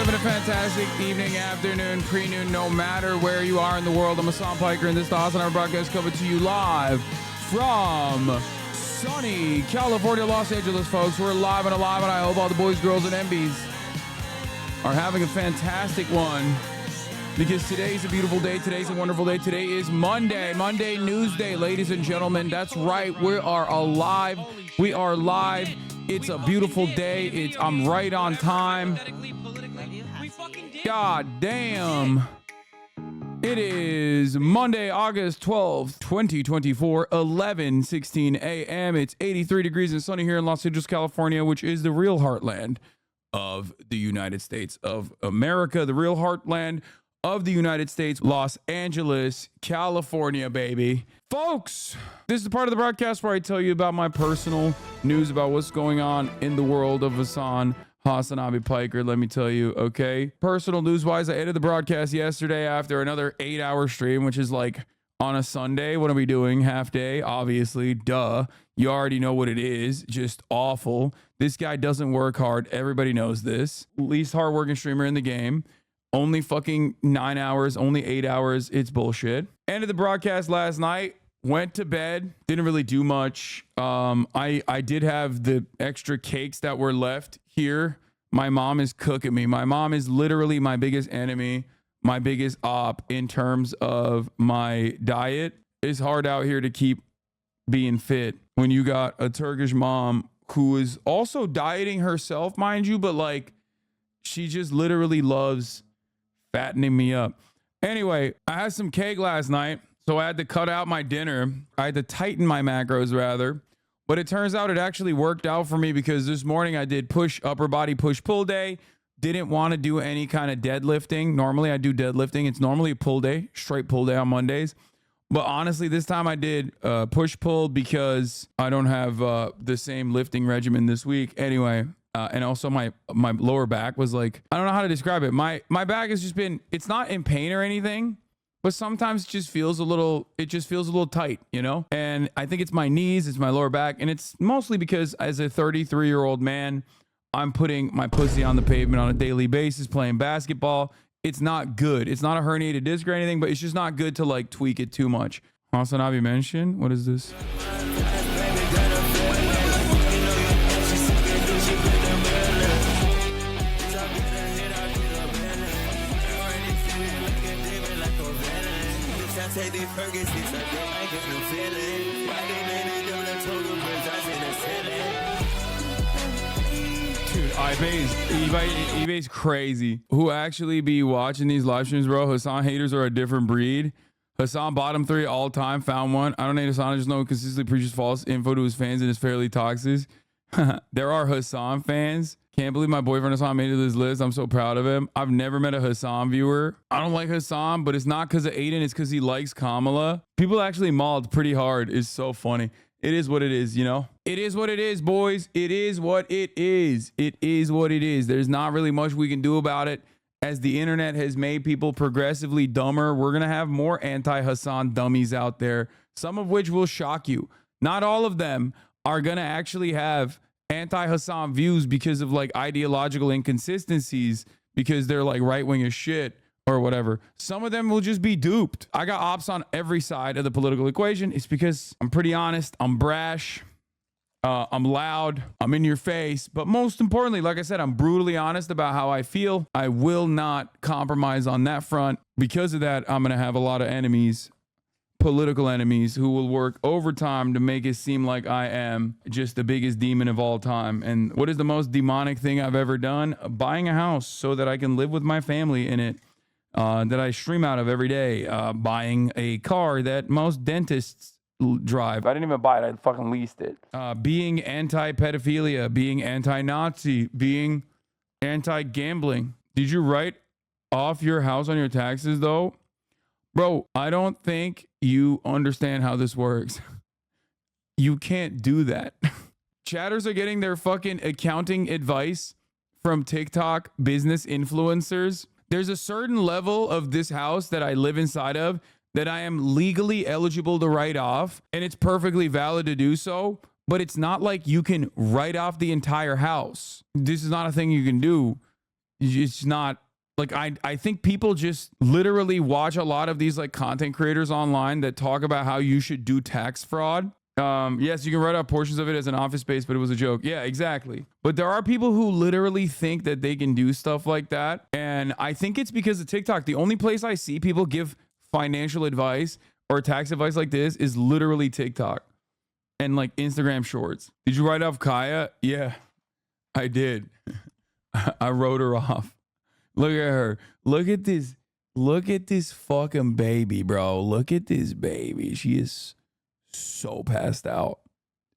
having a fantastic evening, afternoon, pre-noon, no matter where you are in the world. I'm Hassan Piker, and this is the HASANABI broadcast coming to you live from sunny California, Los Angeles, folks. We're live and alive, and I hope all the boys, girls, and MBs are having a fantastic one, because today's a beautiful day. Today's a wonderful day. Today is Monday News Day, ladies and gentlemen. That's right. We are alive. We are live. It's a beautiful day. I'm right on time. God damn. It is Monday, August 12th, 2024, 11:16 a.m. It's 83 degrees and sunny here in Los Angeles, California, which is the real heartland of the United States of America, the real heartland of the United States, Los Angeles, California, baby. Folks, this is the part of the broadcast where I tell you about my personal news about what's going on in the world of HASANABI Piker. Let me tell you, okay? Personal news-wise, I ended the broadcast yesterday after another 8-hour stream, which is like on a Sunday. What are we doing? Half day, obviously. Duh. You already know what it is. Just awful. This guy doesn't work hard. Everybody knows this. Least hardworking streamer in the game. Only fucking 9 hours, only 8 hours. It's bullshit. Ended the broadcast last night. Went to bed. Didn't really do much. I did have the extra cakes that were left here. My mom is cooking me. My mom is literally my biggest enemy, my biggest op in terms of my diet. It's hard out here to keep being fit when you got a Turkish mom who is also dieting herself, mind you, but like she just literally loves fattening me up. Anyway, I had some cake last night, so I had to cut out my dinner. I had to tighten my macros rather, but it turns out it actually worked out for me, because this morning I did upper body push pull day. Didn't want to do any kind of deadlifting. Normally I do deadlifting. It's normally a pull day, straight pull day on Mondays. But honestly, this time I did push pull because I don't have the same lifting regimen this week. Anyway, and also my lower back was like, I don't know how to describe it. My back has just been, it's not in pain or anything, but sometimes it just feels a little tight, you know? And I think it's my knees, it's my lower back. And it's mostly because as a 33-year-old man, I'm putting my pussy on the pavement on a daily basis, playing basketball. It's not good. It's not a herniated disc or anything, but it's just not good to like tweak it too much. HASANABI mention, what is this? Dude, eBay's crazy. Who actually be watching these live streams, bro? Hassan haters are a different breed. Hassan bottom 3 all time, found one. I don't hate Hassan, I just know he consistently preaches false info to his fans and is fairly toxic. There are Hassan fans. Can't believe my boyfriend Hassan made it to this list. I'm so proud of him. I've never met a Hassan viewer. I don't like Hassan, but it's not because of Aiden. It's because he likes Kamala. People actually mauled pretty hard. It's so funny. It is what it is, you know? It is what it is, boys. It is what it is. It is what it is. There's not really much we can do about it. As the internet has made people progressively dumber, we're going to have more anti-Hassan dummies out there, some of which will shock you. Not all of them are going to actually have anti-Hassan views because of like ideological inconsistencies, because they're like right-wing as shit or whatever. Some of them will just be duped. I got ops on every side of the political equation. It's because I'm pretty honest, I'm brash, I'm loud, I'm in your face, but most importantly, like I said, I'm brutally honest about how I feel. I will not compromise on that front. Because of that, I'm gonna have a lot of enemies, political enemies, who will work overtime to make it seem like I am just the biggest demon of all time. And what is the most demonic thing I've ever done? Buying a house so that I can live with my family in it, that I stream out of every day. Buying a car that most dentists drive. I didn't even buy it, I fucking leased it. Being anti-pedophilia, being anti-Nazi, being anti-gambling. Did you write off your house on your taxes though? Bro, I don't think you understand how this works. You can't do that. Chatters are getting their fucking accounting advice from TikTok business influencers. There's a certain level of this house that I live inside of that I am legally eligible to write off, and it's perfectly valid to do so, but it's not like you can write off the entire house. This is not a thing you can do. it's not like, I think people just literally watch a lot of these like content creators online that talk about how you should do tax fraud. Yes, you can write out portions of it as an office space, but it was a joke. Yeah, exactly. But there are people who literally think that they can do stuff like that. And I think it's because of TikTok. The only place I see people give financial advice or tax advice like this is literally TikTok and like Instagram shorts. Did you write off Kaya? Yeah, I did. I wrote her off. Look at her. Look at this. Look at this fucking baby, bro. Look at this baby. She is so passed out.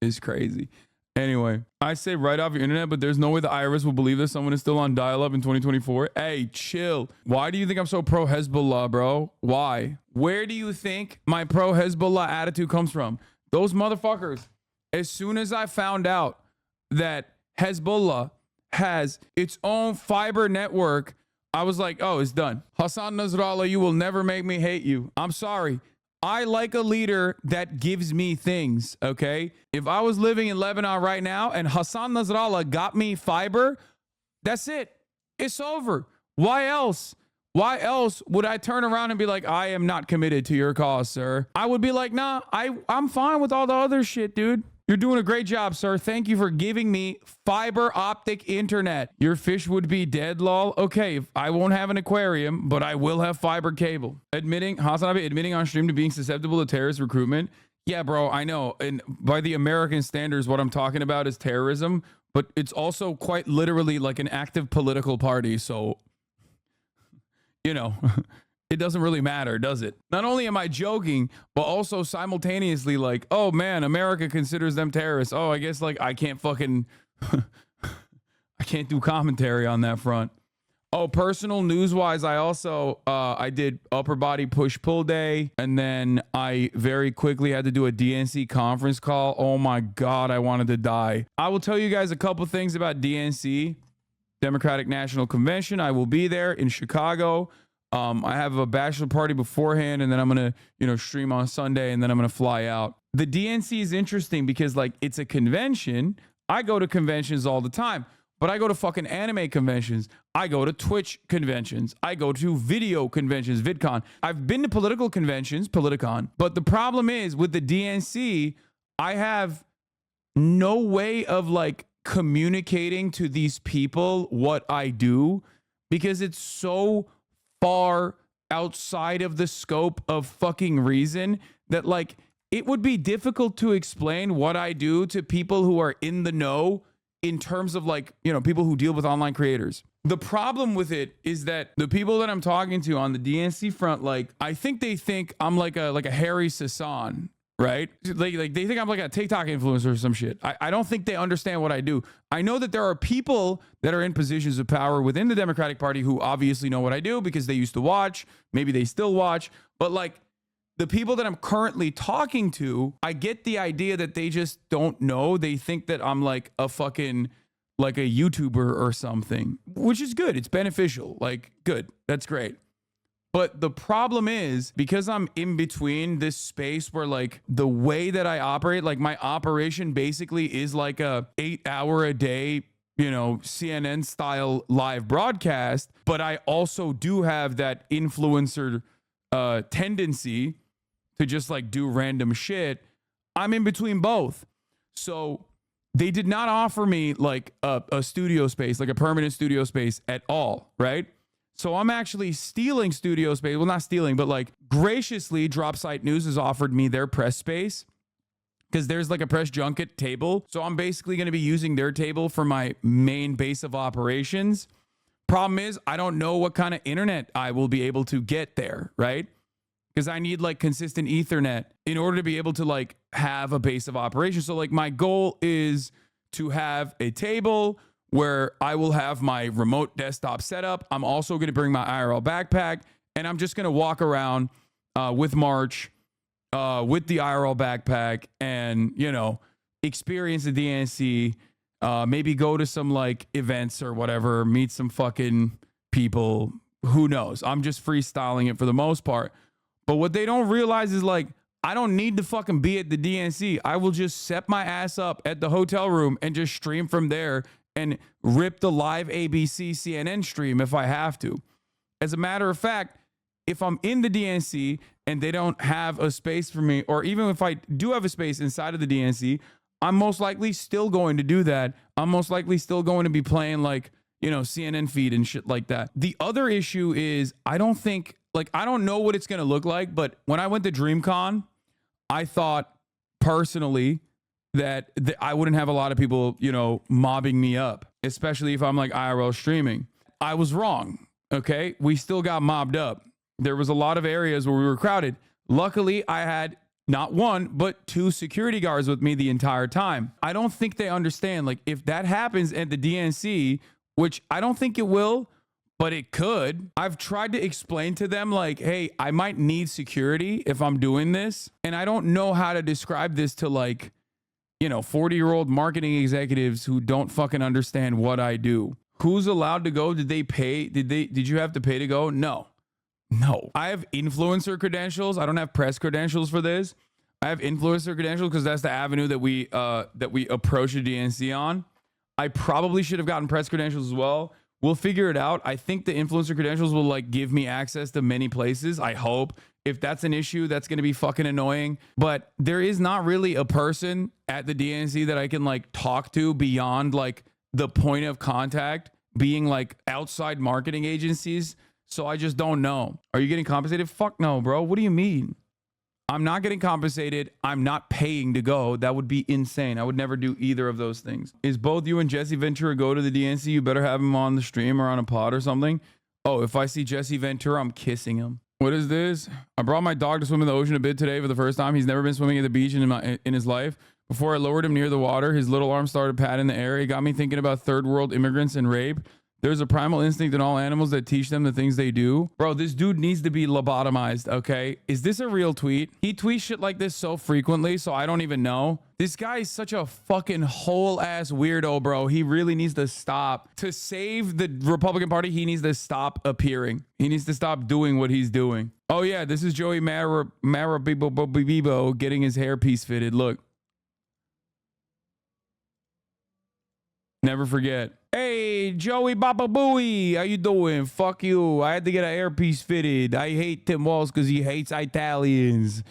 It's crazy. Anyway, I say write off your internet, but there's no way the IRS will believe that someone is still on dial-up in 2024. Hey, chill. Why do you think I'm so pro Hezbollah, bro? Why? Where do you think my pro Hezbollah attitude comes from? Those motherfuckers. As soon as I found out that Hezbollah has its own fiber network, I was like, oh, it's done. Hassan Nasrallah, you will never make me hate you. I'm sorry. I like a leader that gives me things, okay? If I was living in Lebanon right now and Hassan Nasrallah got me fiber, that's it. It's over. Why else? Why else would I turn around and be like, I am not committed to your cause, sir? I would be like, nah, I'm fine with all the other shit, dude. You're doing a great job, sir. Thank you for giving me fiber optic internet. Your fish would be dead, lol. Okay, I won't have an aquarium, but I will have fiber cable. HASANABI admitting on stream to being susceptible to terrorist recruitment. Yeah, bro, I know. And by the American standards, what I'm talking about is terrorism, but it's also quite literally like an active political party. So, you know, it doesn't really matter, does it? Not only am I joking, but also simultaneously like, oh man, America considers them terrorists. Oh, I guess like I can't fucking, I can't do commentary on that front. Oh, personal news wise, I also, I did upper body push pull day. And then I very quickly had to do a DNC conference call. Oh my God, I wanted to die. I will tell you guys a couple things about DNC, Democratic National Convention. I will be there in Chicago. I have a bachelor party beforehand, and then I'm going to, you know, stream on Sunday, and then I'm going to fly out. The DNC is interesting because like it's a convention. I go to conventions all the time, but I go to fucking anime conventions. I go to Twitch conventions. I go to video conventions, VidCon. I've been to political conventions, Politicon. But the problem is with the DNC, I have no way of like communicating to these people what I do because it's so far outside of the scope of fucking reason that like it would be difficult to explain what I do to people who are in the know in terms of like, you know, people who deal with online creators. The problem with it is that the people that I'm talking to on the DNC front, like I think they think I'm like a Harry Sasson, right? Like they think I'm like a TikTok influencer or some shit. I don't think they understand what I do. I know that there are people that are in positions of power within the Democratic Party who obviously know what I do because they used to watch, maybe they still watch, but like the people that I'm currently talking to, I get the idea that they just don't know. They think that I'm like a fucking, like a YouTuber or something, which is good. It's beneficial. Like, good. That's great. But the problem is because I'm in between this space where like the way that I operate, like my operation basically is like a 8-hour a day, you know, CNN style live broadcast. But I also do have that influencer tendency to just like do random shit. I'm in between both. So they did not offer me like a studio space, like a permanent studio space at all, right? So I'm actually stealing studio space. Well, not stealing, but like graciously Dropsite News has offered me their press space because there's like a press junket table. So I'm basically going to be using their table for my main base of operations. Problem is, I don't know what kind of internet I will be able to get there, right? Because I need like consistent Ethernet in order to be able to like have a base of operations. So like my goal is to have a table where I will have my remote desktop setup. I'm also going to bring my IRL backpack and I'm just going to walk around with March with the IRL backpack and, you know, experience the DNC, maybe go to some like events or whatever, meet some fucking people. Who knows? I'm just freestyling it for the most part. But what they don't realize is like, I don't need to fucking be at the DNC. I will just set my ass up at the hotel room and just stream from there and rip the live ABC CNN stream if I have to. As a matter of fact, if I'm in the DNC and they don't have a space for me, or even if I do have a space inside of the DNC, I'm most likely still going to do that. I'm most likely still going to be playing like, you know, CNN feed and shit like that. The other issue is I don't know what it's going to look like, but when I went to DreamCon, I thought personally that I wouldn't have a lot of people, you know, mobbing me up, especially if I'm like IRL streaming. I was wrong. Okay. We still got mobbed up. There was a lot of areas where we were crowded. Luckily, I had not one, but 2 security guards with me the entire time. I don't think they understand. Like, if that happens at the DNC, which I don't think it will, but it could. I've tried to explain to them like, hey, I might need security if I'm doing this. And I don't know how to describe this to, like, you know, 40-year-old marketing executives who don't fucking understand what I do. Who's allowed to go? Did they pay? Did you have to pay to go? No. I have influencer credentials. I don't have press credentials for this. I have influencer credentials because that's the avenue that we approach the DNC on. I probably should have gotten press credentials as well. We'll figure it out. I think the influencer credentials will like give me access to many places. I hope. If that's an issue, that's going to be fucking annoying. But there is not really a person at the DNC that I can like talk to beyond like the point of contact being like outside marketing agencies. So I just don't know. Are you getting compensated? Fuck no, bro. What do you mean? I'm not getting compensated. I'm not paying to go. That would be insane. I would never do either of those things. Is both you and Jesse Ventura go to the DNC? You better have him on the stream or on a pod or something. Oh, if I see Jesse Ventura, I'm kissing him. What is this? I brought my dog to swim in the ocean a bit today for the first time. He's never been swimming at the beach in his life. Before I lowered him near the water, his little arm started patting in the air. It got me thinking about third world immigrants and rape. There's a primal instinct in all animals that teach them the things they do. Bro, this dude needs to be lobotomized, okay? Is this a real tweet? He tweets shit like this so frequently, so I don't even know. This guy is such a fucking whole-ass weirdo, bro. He really needs to stop. To save the Republican Party, he needs to stop appearing. He needs to stop doing what he's doing. Oh, yeah, this is Joey Marabibo getting his hairpiece fitted. Look. Never forget. Hey, Joey Baba Booey, how you doing? Fuck you. I had to get an earpiece fitted. I hate Tim Walz because he hates Italians.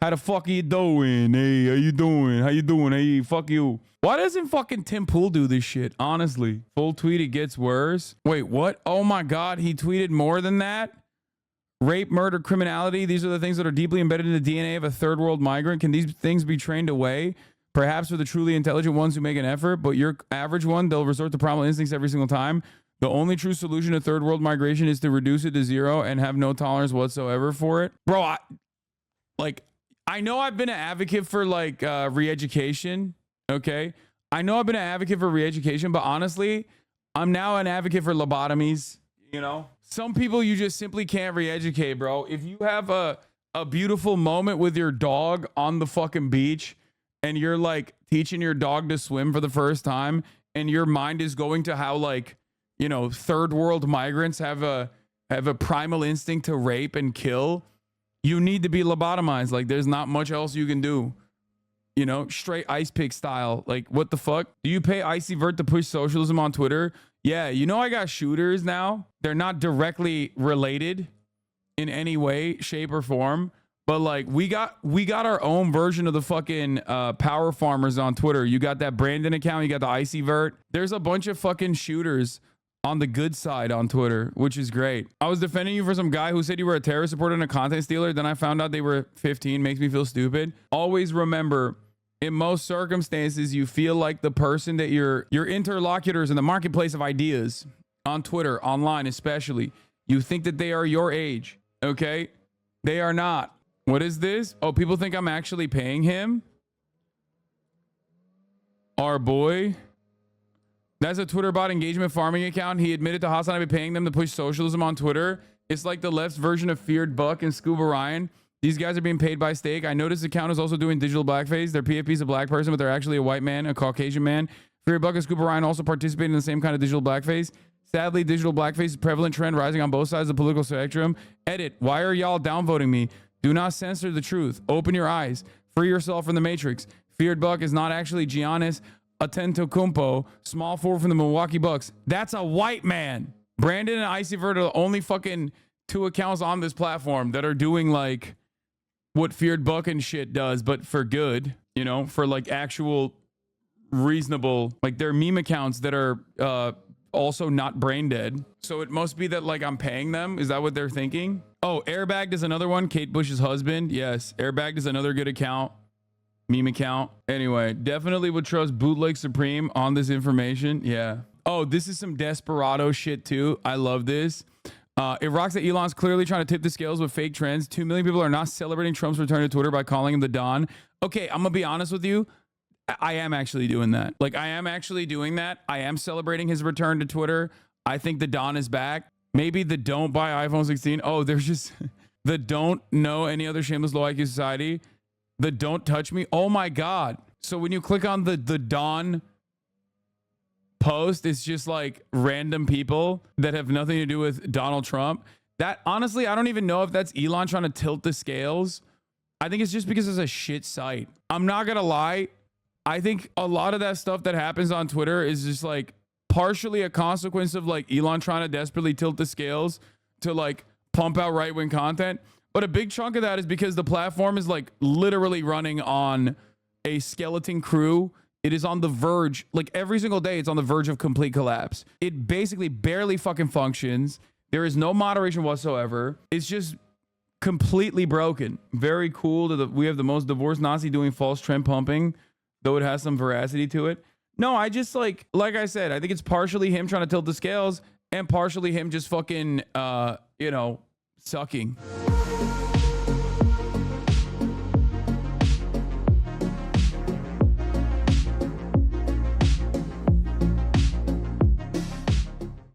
How the fuck are you doing? Hey, how you doing? How you doing? Hey, fuck you. Why doesn't fucking Tim Pool do this shit? Honestly. Full tweet, it gets worse. Wait, what? Oh my God, he tweeted more than that? Rape, murder, criminality. These are the things that are deeply embedded in the DNA of a third world migrant. Can these things be trained away? Perhaps for the truly intelligent ones who make an effort, but your average one, they'll resort to primal instincts every single time. The only true solution to third world migration is to reduce it to 0 and have no tolerance whatsoever for it. Bro, I know I've been an advocate for like re-education, okay? I know I've been an advocate for re-education, but honestly, I'm now an advocate for lobotomies, you know? Some people you just simply can't re-educate, bro. If you have a beautiful moment with your dog on the fucking beach, and you're like teaching your dog to swim for the first time, and your mind is going to how like, you know, third world migrants have a primal instinct to rape and kill, you need to be lobotomized. Like there's not much else you can do, you know, straight ice pick style. Like what the fuck? Do you pay Icy Vert to push socialism on Twitter? Yeah, you know, I got shooters now. They're not directly related in any way, shape or form. But like we got our own version of the fucking power farmers on Twitter. You got that Brandon account, you got the Icy Vert. There's a bunch of fucking shooters on the good side on Twitter, which is great. I was defending you for some guy who said you were a terrorist supporter and a content stealer. Then I found out they were 15. Makes me feel stupid. Always remember, in most circumstances, you feel like the person that your interlocutors in the marketplace of ideas on Twitter, online especially, you think that they are your age. Okay? They are not. What is this? Oh, people think I'm actually paying him? Our boy. That's a Twitter bot engagement farming account. He admitted to HASANABI paying them to push socialism on Twitter. It's like the left's version of Feared Buck and Scuba Ryan. These guys are being paid by stake. I noticed the account is also doing digital blackface. Their PFP is a black person, but they're actually a white man, a Caucasian man. Feared Buck and Scuba Ryan also participate in the same kind of digital blackface. Sadly, digital blackface is a prevalent trend rising on both sides of the political spectrum. Edit. Why are y'all downvoting me? Do not censor the truth. Open your eyes. Free yourself from the matrix. Feared Buck is not actually Giannis Antetokounmpo, small forward from the Milwaukee Bucks. That's a white man. Brandon and Icy Vert are the only fucking 2 accounts on this platform that are doing like what Feared Buck and shit does, but for good, you know, for like actual reasonable, like they're meme accounts that are also not brain dead. So it must be that like I'm paying them. Is that what they're thinking? Oh, Airbagged is another one. Kate Bush's husband. Yes, Airbagged is another good account. Meme account. Anyway, definitely would trust Bootleg Supreme on this information. Yeah. Oh, this is some desperado shit too. I love this. It rocks that Elon's clearly trying to tip the scales with fake trends. 2 million people are not celebrating Trump's return to Twitter by calling him the Don. Okay, I'm gonna be honest with you. I am actually doing that. Like, I am actually doing that. I am celebrating his return to Twitter. I think the Don is back. Maybe the don't buy iPhone 16. Oh, there's just the don't know any other shameless low IQ society. The don't touch me. Oh my God. So when you click on the Don post, it's just like random people that have nothing to do with Donald Trump. That honestly, I don't even know if that's Elon trying to tilt the scales. I think it's just because it's a shit site. I'm not gonna lie. I think a lot of that stuff that happens on Twitter is just like partially a consequence of like Elon trying to desperately tilt the scales to like pump out right-wing content. But a big chunk of that is because the platform is like literally running on a skeleton crew. It is on the verge, like every single day, it's on the verge of complete collapse. It basically barely fucking functions. There is no moderation whatsoever. It's just completely broken. Very cool that we have the most divorced Nazi doing false trend pumping, though it has some veracity to it. No, I just like I said, I think it's partially him trying to tilt the scales and partially him just fucking, you know, sucking.